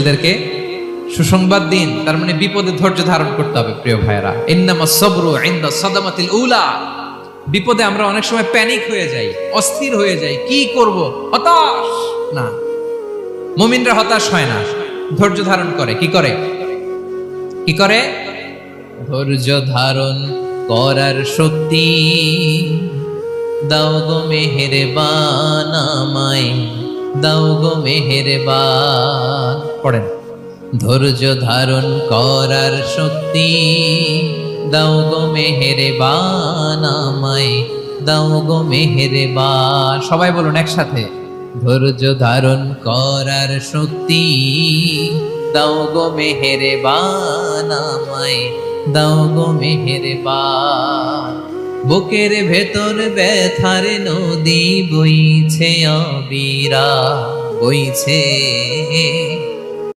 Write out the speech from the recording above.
এদেরকে সুসংবাদ দিন। তার মানে বিপদে ধৈর্য ধারণ করতে হবে প্রিয় ভাইরা। ইন্নামাস সাবরু ইনদা সাদামাতিল উলা। বিপদে আমরা অনেক সময় প্যানিক হয়ে যাই, অস্থির হয়ে যাই, কি করব, হতাশ না। মুমিনরা হতাশ হয় না, ধৈর্য ধারণ করে। কি করে? কি করে? ধৈর্য ধারণ করার শক্তি দাও গো মেহেরবান আমায়, দাও গো মেহেরবান। পড়েন, ধৈর্য ধারণ করার শক্তি দাও গো মেহেরবান আমায়, দাও গো মেহেরবান। সবাই বলুন একসাথে, ধৈর্য ধারণ করার শক্তি দাও গো মেহেরবান আমায়, দাও গো মেহেরবান। বুকের ভেতর ব্যথার নদী বইছে অবিরা, বইছে